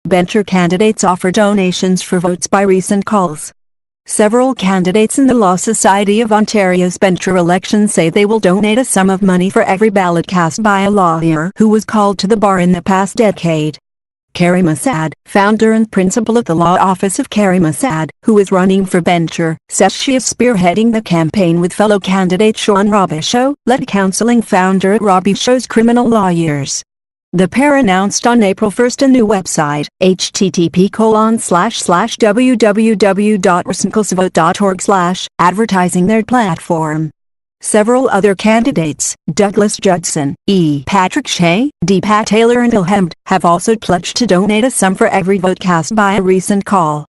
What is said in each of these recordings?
Bencher candidates offer donations for votes by recent calls. Several candidates in the Law Society of Ontario's Bencher election say they will donate a sum of money for every ballot cast by a lawyer who was called to the bar in the past decade. Carrie Masad, founder and principal of the law office of Carrie Masad, who is running for Bencher, says she is spearheading the campaign with fellow candidate Sean Robichaud, lead counseling founder at Robichaud's Criminal Lawyers. The pair announced on April 1 a new website, http://www.risenklesvote.org/, advertising their platform. Several other candidates, Douglas Judson, E. Patrick Shea, D. Pat Taylor and Ilhemd, have also pledged to donate a sum for every vote cast by a recent call.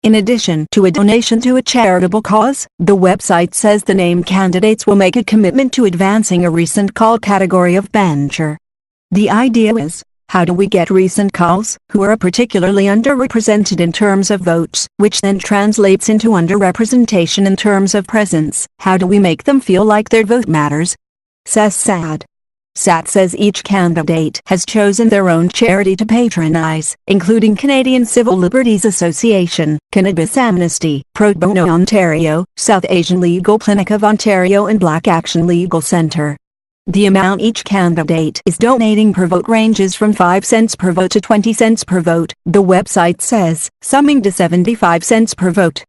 In addition to a donation to a charitable cause, the website says the named candidates will make a commitment to advancing a recent call category of Bencher. The idea is, how do we get recent calls, who are particularly underrepresented in terms of votes, which then translates into underrepresentation in terms of presence? How do we make them feel like their vote matters? Says SAD. SAD says each candidate has chosen their own charity to patronize, including Canadian Civil Liberties Association, Cannabis Amnesty, Pro Bono Ontario, South Asian Legal Clinic of Ontario and Black Action Legal Centre. The amount each candidate is donating per vote ranges from 5 cents per vote to 20 cents per vote, the website says, summing to 75 cents per vote.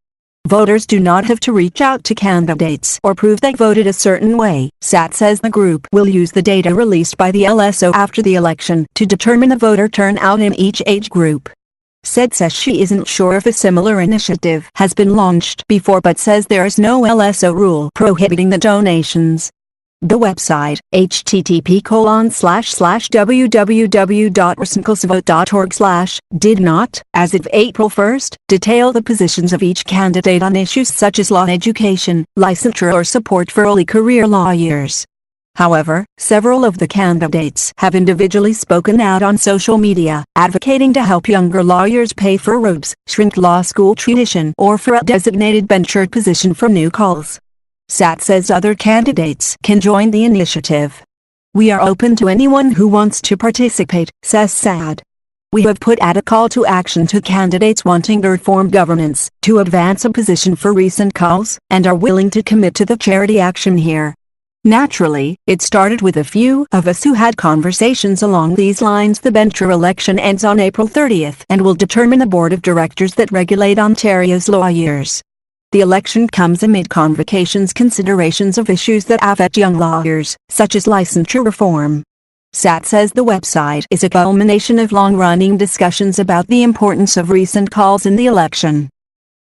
Voters do not have to reach out to candidates or prove they voted a certain way. SAT says the group will use the data released by the LSO after the election to determine the voter turnout in each age group. SAD says she isn't sure if a similar initiative has been launched before but says there is no LSO rule prohibiting the donations. The website, http://www.risenklesvote.org/, did not, as of April 1, detail the positions of each candidate on issues such as law education, licensure or support for early career lawyers. However, several of the candidates have individually spoken out on social media, advocating to help younger lawyers pay for robes, shrink law school tuition, or for a designated Bencher position for new calls. SAT says other candidates can join the initiative. We are open to anyone who wants to participate, says SAD. We have put out a call to action to candidates wanting to reform governance, to advance a position for recent calls, and are willing to commit to the charity action here. Naturally, it started with a few of us who had conversations along these lines. The Bencher election ends on April 30th and will determine the board of directors that regulate Ontario's lawyers. The election comes amid convocations considerations of issues that affect young lawyers, such as licensure reform. SAT says the website is a culmination of long-running discussions about the importance of recent calls in the election.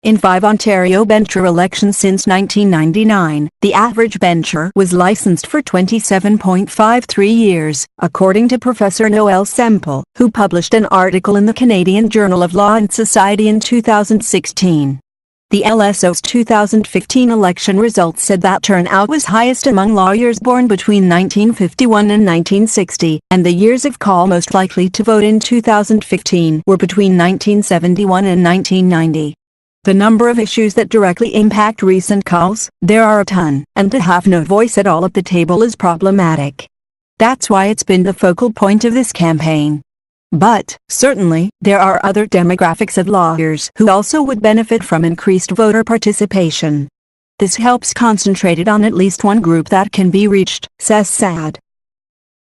In 5 Ontario Bencher elections since 1999, the average Bencher was licensed for 27.53 years, according to Professor Noel Semple, who published an article in the Canadian Journal of Law and Society in 2016. The LSO's 2015 election results said that turnout was highest among lawyers born between 1951 and 1960, and the years of call most likely to vote in 2015 were between 1971 and 1990. The number of issues that directly impact recent calls, there are a ton, and to have no voice at all at the table is problematic. That's why it's been the focal point of this campaign. But, certainly, there are other demographics of lawyers who also would benefit from increased voter participation. This helps concentrate it on at least one group that can be reached, says SAD.